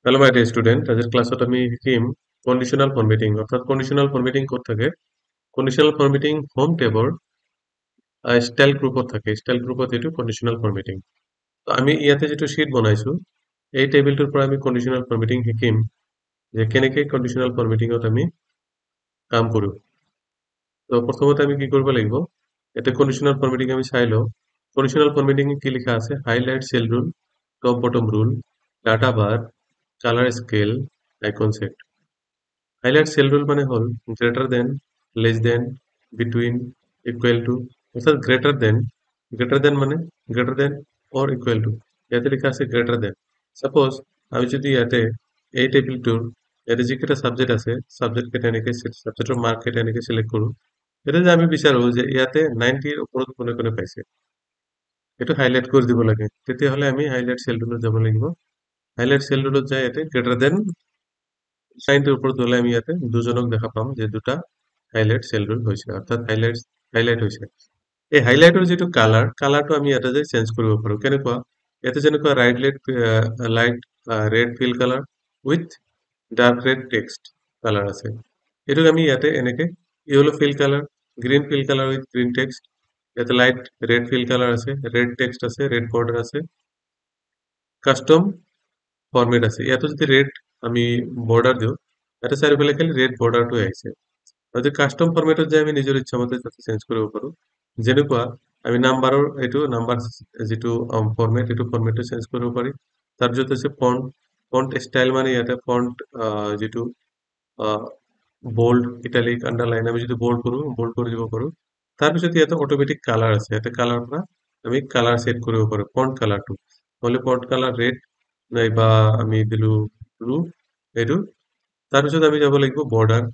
Hello my dear student, আজকেৰ ক্লাসত আমি শিকিম কন্ডিশনাল ফৰমেটিং। অৰ্থাৎ কন্ডিশনাল ফৰমেটিং ক'ত থাকে? কন্ডিশনাল ফৰমেটিং হোম টেবৰ ষ্টাইল গ্ৰুপত থাকে। ষ্টাইল গ্ৰুপত এইটো কন্ডিশনাল ফৰমেটিং। তো আমি ইয়াতে যিটো শীট বনাইছো, এই টেবিলটোৰ পৰা আমি কন্ডিশনাল ফৰমেটিং শিকিম যে কেনেকৈ কন্ডিশনাল ফৰমেটিঙত আমি কাম কৰোঁ। তো প্ৰথমতে আমি কি কৰিব লাগিব, ইয়াতে কন্ডিশনাল ফৰমেটিং আমি চাই লওঁ। কন্ডিশনাল ফৰমেটিং কি লিখা আছে? Highlight cell rule, top bottom rule, data bar, colour scale, icon set. Highlight cell rule মানে হল greater than, less than, between, equal to. অর্থাৎ গ্রেটার দেন মানে greater than or equal to. ইয়াতে লিখা আছে গ্রেটার দেন। সাপোজ আমি যদি ইয়াতে এই টেবিলটোৰ ইয়াতে যিকেইটা সাবজেক্ট আছে, সাবজেক্ট কেইটা এনেকৈ সাবজেক্টৰ মাৰ্ক কেইটা এনেকৈ সিলেক্ট কৰোঁ। এতিয়া যে আমি বিচাৰো যে ইয়াতে 90ৰ ওপৰত কোনে কোনে পাইছে, এইটো হাইলাইট কৰি দিব লাগে। তেতিয়াহ'লে আমি হাইলাইট সেল ৰুলত যাব লাগিব। হাইলাইট সেল ৰুলত যাই ইয়াতে গ্ৰেটাৰ দেন 90ৰ ওপৰত হলে আমি ইয়াতে দুজনক দেখা পাম যে দুটা হাইলাইট সেল রুল হৈছে, অর্থাৎ হাইলাইট হৈছে। এই হাইলাইটৰ যিটো কালাৰটো আমি ইয়াতে যে চেঞ্জ কৰিব পাৰো। কেনেকুৱা? ইয়াতে যেনেকুৱা light red fill colour with dark red text colour আছে, এইটোক আমি ইয়াতে এনেকে yellow fill colour, green fill colour with green text, ইয়াতে লাইট ৰেড ফিল কালাৰ আছে, ৰেড টেক্সট আছে, ৰেড বৰ্ডাৰ আছে, কাস্টম ফৰমেট আছে। ইয়াতো যদি ৰেড আমি বৰ্ডাৰ দিওঁ, ইয়াতে চাৰিওফালে খালি ৰেড বৰ্ডাৰটো আহিছে। আৰু যদি কাস্টম ফৰমেটত যে আমি নিজৰ ইচ্ছামতে তাতে চেঞ্জ কৰিব পাৰো। যেনেকুৱা আমি নাম্বাৰৰ এইটো নাম্বাৰ যিটো ফৰমেট, এইটো ফৰমেটটো চেঞ্জ কৰিব পাৰি। তাৰপিছত হৈছে ফন্ট। ফন্ট ষ্টাইল মানে ইয়াতে ফন্ট যিটো বোল্ড, ইটালিক, আন্ডাৰলাইন আমি যদি বোল্ড কৰি দিব পাৰো। তাৰপিছত ইয়াতে অট'মেটিক কালাৰ আছে, ইয়াতে কালাৰ পৰা আমি কালাৰ সেট কৰিব পাৰো। ফন্ট কালাৰটো নহ'লে ফন্ট কালাৰ ৰেড, নাইবা আমি দিলো ব্লু এইটো। তাৰপিছত আমি যাব লাগিব বৰ্ডাৰ।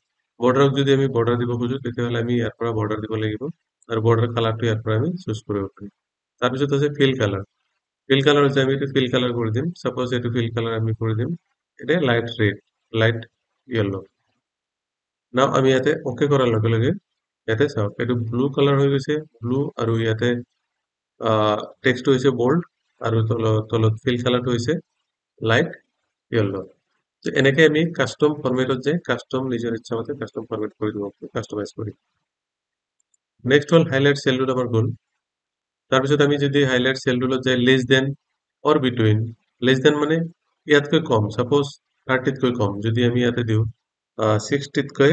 বৰ্ডাৰক যদি আমি বৰ্ডাৰ দিব খোজো, তেতিয়াহ'লে আমি ইয়াৰ পৰা বৰ্ডাৰ দিব লাগিব, আৰু বৰ্ডাৰ কালাৰটো ইয়াৰ পৰা আমি চুজ কৰিব পাৰিম। তাৰপিছত আছে ফিল কালাৰ। ফিল কালাৰ হৈছে আমি এইটো ফিল কালাৰ কৰি দিম। সাপোজ এইটো ফিল কালাৰ আমি কৰি দিম এটা লাইট ৰেড, লাইট য়েল্লো। নাও আমি ইয়াতে ওকে কৰাৰ লগে লগে ইয়াতে চাওক এইটো ব্লু কালাৰ হৈ গৈছে, ব্লু, আৰু ইয়াতে টেক্সটটো হৈছে বোল্ড, আৰু তলত ফিল কালাৰটো হৈছে লাইট য়েল্লো। এনেকে আমি কাস্টম ফৰমেটত যে কাস্টম নিজৰ ইচ্ছা মতে কাস্টম ফৰমেট কৰি দিব পাৰোঁ, কাস্টমাইজ কৰি। নেক্সট হল হাইলাইট সেল ৰুল আমাৰ গ'ল। তাৰপিছত আমি যদি হাইলাইট সেল রুলত যাই less than or between, less than মানে ইয়াতকৈ কম, সাপোজ 30তকৈ কম যদি আমি ইয়াতে দিওঁ 60তকৈ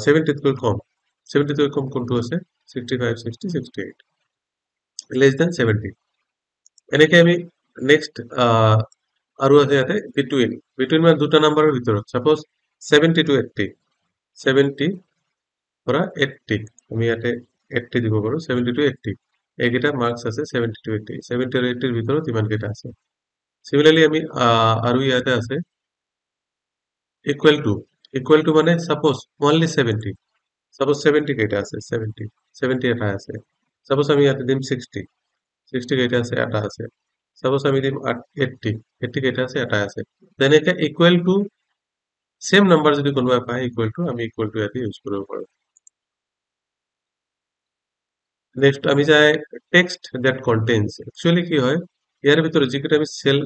70তকৈ কম, 70তকৈ কম কোনটো আছে? 65, 60, 68, লেস দেন 70। এনেকে আমি নেক্সট আৰু আছে ইয়াতে বিটুইন। বিটুইন মানে দুটা নাম্বাৰৰ ভিতৰত, সাপোজ 70 to 80, 70 পৰা 80 আমি ইয়াতে 80 দিব পাৰো। 70 to 80 এইকেইটা মাৰ্কস আছে। 70 to 80, 70 আৰু 80ৰ ভিতৰত ইমানকেইটা আছে। সিমিলাৰলি আমি আৰু ইয়াতে আছে ইকুৱেল টু। ইকুৱেল টু মানে সাপোজ অনলি 70, সাপোজ 70 কেইটা আছে? 70 এটা আছে। সাপোজ আমি ইয়াতে দিম 60 কেইটা আছে? এটা আছে। সাপোজ আমি দিম 80 কেইটা আছে? এটা আছে। তেনেকে ইকুৱেল টু সেম নাম্বাৰ যদি কোনোবাই পায়, ইকুৱেল টু আমি ইকুৱেল টু ইয়াতে ইউজ কৰিব পাৰো। নেক্সট আমি যাই টেক্সট দ্যাট কন্টেইনস। একচুয়ালি কি হয়, ইয়াৰ ভিতৰত যিকেইটা আমি সেল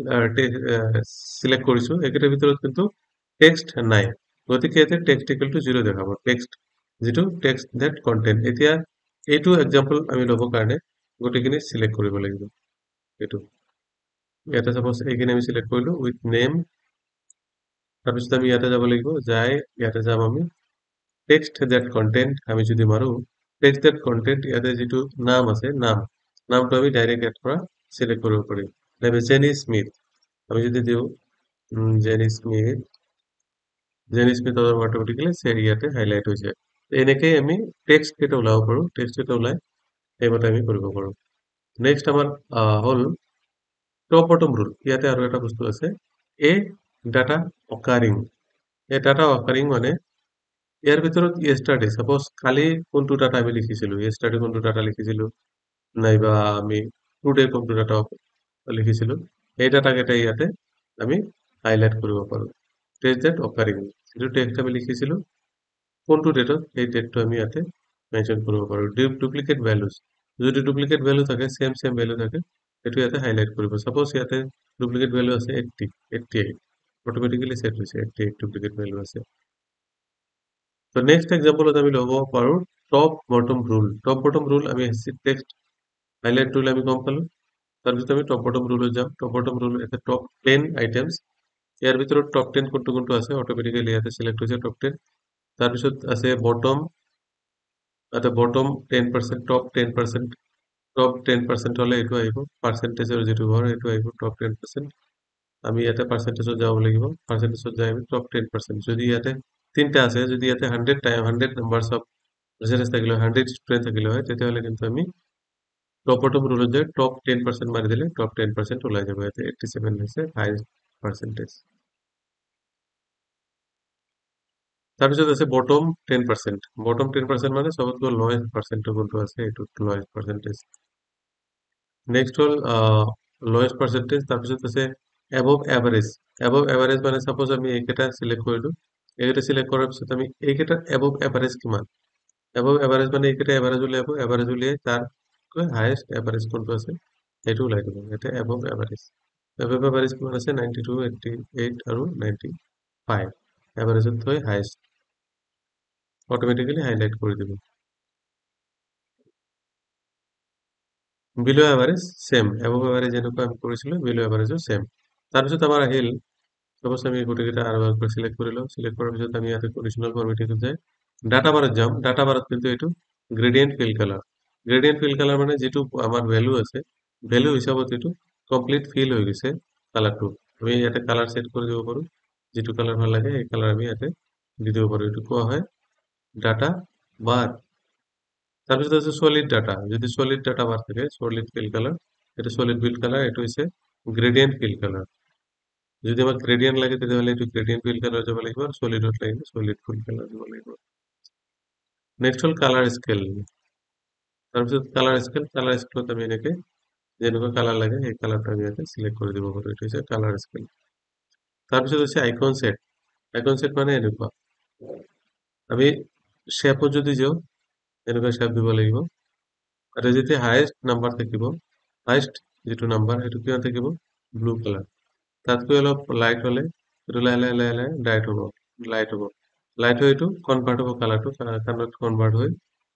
সিলেক্ট কৰিছো এইকেইটাৰ ভিতৰত কিন্তু টেক্সট নাই, গতিকে ইয়াতে টেক্সট ইকুৱেল টু 0 দেখাব। যিটো টেক্সট দ্যাট কন্টেইন। এতিয়া এইটো এক্সাম্পল আমি ল'ব কাৰণে গোটেইখিনি সিলেক্ট কৰিব লাগিব। এইটো ইয়াতে সাপোজ এইখিনি আমি সিলেক্ট কৰিলো উইথ নেম। তাৰপিছত আমি ইয়াতে যাব লাগিব, যাই ইয়াতে যাম আমি টেক্সট দ্যাট কন্টেন্ট। আমি যদি মাৰো টেক্সট দ্যাট কন্টেন্ট, ইয়াতে যিটো নাম আছে, নামটো আমি ডাইৰেক্ট ইয়াৰ পৰা সিলেক্ট কৰিব পাৰিম। নাইবা জেনি স্মিথ আমি যদি দিওঁ জেনি স্মিথ অট'মেটিকেলি ইয়াতে হাইলাইট হৈছে। এনেকেই আমি টেক্সট কেইটা ওলাব পাৰো। টেক্সট কেইটা ওলাই সেইমতে আমি কৰিব পাৰো। নেক্সট আমাৰ হ'ল টপ বটম ৰুল। ইয়াতে আৰু এটা বস্তু আছে, এ ডাটা অকাৰিং। এই ডাটা অকাৰিং মানে ইয়াৰ ভিতৰত ইয়েষ্টাৰডে, সাপোজ কালি কোনটো ডাটা আমি লিখিছিলো, ইয়েষ্টাৰডে কোনটো ডাটা লিখিছিলো, নাইবা আমি টুডে কোনটো ডাটা লিখিছিলো, এই ডাটা কেইটা ইয়াতে আমি হাইলাইট কৰিব পাৰো। টেক্সট দ্যাট অকাৰিং, যিটো টেক্সট আমি লিখিছিলো কোনটো ডেটত, সেই ডেটটো আমি ইয়াতে মেনশন কৰিব পাৰো। ডুপ্লিকেট ভ্যালুজ, যদি ডুপ্লিকেট ভ্যালু থাকে, সেম ভ্যালু থাকে, এইটো ইয়াতে হাইলাইট কৰিব। সাপোজ ইয়াতে ডুপ্লিকেট ভ্যালু আছে 88, অট'মেটিকেলি ছেট হৈছে এক্টিভ ডুপ্লিকেট ভেলু আছে। তো নেক্সট এক্সাম্পলত আমি ল'ব পাৰোঁ টপ বটম ৰুল আমি টেক্সট হাইলাইট ৰুল আমি গম পালোঁ। তাৰপিছত আমি টপ বটম ৰুলত যাম। টপ বটম ৰুল এটা টপ 10 আইটেমছ, ইয়াৰ ভিতৰত টপ 10 কোনটো কোনটো আছে অট'মেটিকেলি ইয়াতে চিলেক্ট হৈছে টপ 10। তাৰপিছত আছে বটম, এটা বটম 10%, টপ 10%, টপ 10% হ'লে এইটো আহিব, পাৰ্চেণ্টেজৰ যিটো ঘৰ সেইটো আহিব টপ 10%। আমি ইয়াতে পাৰ্চেণ্টেজত যাব লাগিব, পাৰ্চেণ্টেজত যাই আমি টপ 10%। যদি ইয়াতে তিনিটা আছে, যদি ইয়াতে 100 নাম্বাৰছ অফ ৰিজাল্ট থাকিলে 100 ষ্টুডেণ্ট থাকিলে হয়, তেতিয়াহ'লে কিন্তু আমি টপ বটম ৰুলত যে টপ 10% মাৰি দিলে টপ 10% ওলাই যাব। ইয়াতে 87 হৈছে হাইয়েষ্ট পাৰ্চেণ্টেজ। তাৰপিছত আছে বটম 10%, বটম 10% মানে চবতকৈ লৱেষ্ট পাৰ্চেণ্টটো কোনটো আছে এইটো লৱেষ্ট পাৰ্চেণ্টেজ। নেক্সট হ'ল লৱেষ্ট পাৰ্চেণ্টেজ, তাৰপিছত আছে এবভ এভাৰেজ। এবভ এভাৰেজ মানে চাপ'জ আমি এইকেইটা চিলেক্ট কৰিলোঁ, এইকেইটা চিলেক্ট কৰাৰ পিছত আমি এইকেইটাৰ এবভ এভাৰেজ কিমান, এবভ এভাৰেজ মানে এইকেইটা এভাৰেজ উলিয়াব, এভাৰেজ উলিয়াই তাৰকৈ হায়েষ্ট এভাৰেজ কোনটো আছে সেইটো ওলাই দিব। ইয়াতে এবভ এভাৰেজ কিমান আছে 92, 88 আৰু 95, এভাৰেজত থৈ হায়েষ্ট অট'মেটিকেলি হাইলাইট কৰি দিব। বিলো এভাৰেজ চেম, এবভ এভাৰেজ যেনেকুৱা আমি কৰিছিলোঁ বিলো এভাৰেজো চেম। তাৰপিছত আমাৰ আহিল সাপোজ আমি গোটেইকেইটা আৰু একবাৰ চিলেক্ট কৰি লওঁ, চিলেক্ট কৰাৰ পিছত আমি ইয়াতে কণ্ডিশ্যনেল ফৰ্মেটিঙত যাই ডাটা বাৰত যাম। ডাটা বাৰত কিন্তু এইটো gradient fill colour, gradient fill colour মানে যিটো আমাৰ ভেলু আছে ভেলু হিচাপত এইটো কমপ্লিট ফিল হৈ গৈছে কালাৰটো। আমি ইয়াতে কালাৰ ছেট কৰি দিব পাৰোঁ, যিটো কালাৰ ভাল লাগে সেই কালাৰ আমি ইয়াতে দি দিব পাৰোঁ। এইটো কোৱা হয় ডাটা বাৰ। তাৰপিছত আছে সলিড ডাটা, যদি সলিড ডাটা বাৰ থাকে সলিড ফিল কালার, এটা সলিড ফিল কালার, এটা হচ্ছে গ্রেডিয়েন্ট ফিল কালার। যদি আমার গ্রেডিয়েন্ট লাগে তাহলে একটু গ্রেডিয়েন্ট ফিল কালার যাব লাগিব, আর সলিডত লাগিলে সলিড ফিল কালার যাব লাগিব। নেক্সট হল কালার স্কেল। তাৰপিছত কালাৰ স্কেলত আমি এনেকে যেনেকুৱা কালাৰ লাগে সেই কালাৰটা আমি ইয়াতে সিলেক্ট কৰে দিব পাৰোঁ, এটা হচ্ছে কালাৰ স্কেল। তাৰপিছত হচ্ছে আইকন সেট। আইকন সেট মানে এনেকুৱা, আমি শেপত যদি যাওঁ এনেকুৱা শেপ দিব লাগিব। আৰু যেতিয়া হায়েষ্ট নাম্বাৰ থাকিব, হায়েষ্ট যিটো নাম্বাৰ সেইটো কিমান থাকিব ব্লু কালাৰ, তাতকৈ অলপ লাইট হলে এইটো লাহে লাহে লাহে লাহে লাইট হ'ব, লাইট হ'ব, লাইট হৈ এইটো কনভাৰ্ট হ'ব, কালাৰটো কালাৰত কনভাৰ্ট হৈ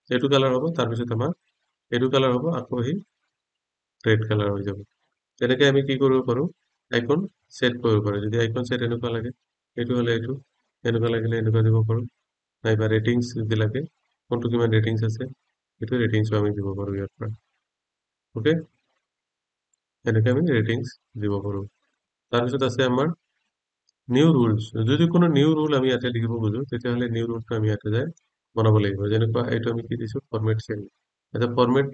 এইটো কালাৰ হ'ব। তাৰপিছত আমাৰ এইটো কালাৰ হ'ব, আকৌ সি ৰেড কালাৰ হৈ যাব। তেনেকে আমি কি কৰিব পাৰোঁ আইকন সেট কৰিব পাৰোঁ। যদি আইকন সেট এনেকুৱা লাগে এইটো হ'লে এইটো, এনেকুৱা লাগিলে এনেকুৱা দিব পাৰোঁ, নাইবা ৰেটিংছ যদি লাগে কোনটো কিমান ৰেটিংছ আছে সেইটো ৰেটিংছো আমি দিব পাৰোঁ ইয়াৰ পৰা। ওকে, এনেকে আমি ৰেটিংছ দিব পাৰোঁ। তাৰপিছত আছে আমাৰ নিউ ৰুলছ। যদি কোনো নিউ ৰুল আমি ইয়াতে লিখিব খোজো তেতিয়াহ'লে নিউ ৰুলটো আমি ইয়াতে যাই বনাব লাগিব। যেনেকুৱা এইটো আমি কি দিছোঁ ফৰমেট চেল, এটা format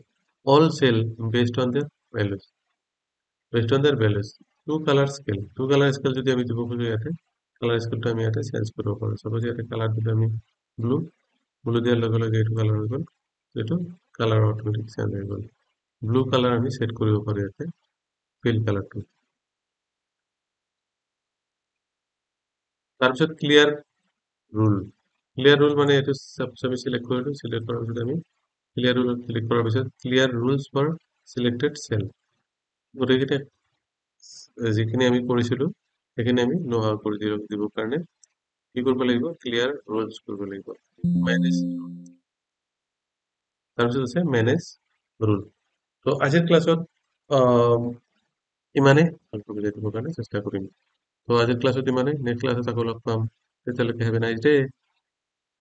all cell based on their values, based on their values. Two colour scale যদি আমি দিব খোজো ইয়াতে কালার স্কেলটো আমি ইয়াতে চেঞ্জ কৰিব পাৰোঁ। সাপোজ ইয়াতে কালাৰ দিলে আমি ব্লু, ব্লু দিয়াৰ লগে লগে এইটো কালাৰ হৈ গ'ল, এইটো কালাৰ অট'মেটিক চেঞ্জ হৈ গ'ল। ব্লু কালাৰ আমি সেট কৰিব পাৰোঁ ইয়াতে ফিল কালাৰটো। তাৰপিছত ক্লিয়াৰ ৰুল। ক্লিয়াৰ ৰুল মানে এইটো সাপোজ আমি সিলেক্ট কৰিলোঁ, সিলেক্ট কৰাৰ পিছত আমি ক্লিয়াৰ ৰুলত ক্লিক কৰাৰ পিছত clear rules for selected cell, গোটেইকেইটা যিখিনি আমি কৰিছিলোঁ সেইখিনি আমি নোহোৱা কৰি দিবৰ কাৰণে কি কৰিব লাগিব ক্লিয়াৰ ৰুলছ কৰিব লাগিব, মেনেজ। তাৰপিছত আছে মেনেজ ৰুল। তো আজিৰ ক্লাছত ইমানেই, ভালকৈ বুজাই দিবৰ কাৰণে চেষ্টা কৰিম। তো আজিৰ ক্লাছত ইমানেই, নেক্সট ক্লাছত আকৌ লগ পাম, তেতিয়ালৈকে হেভ এ নাইস ডে।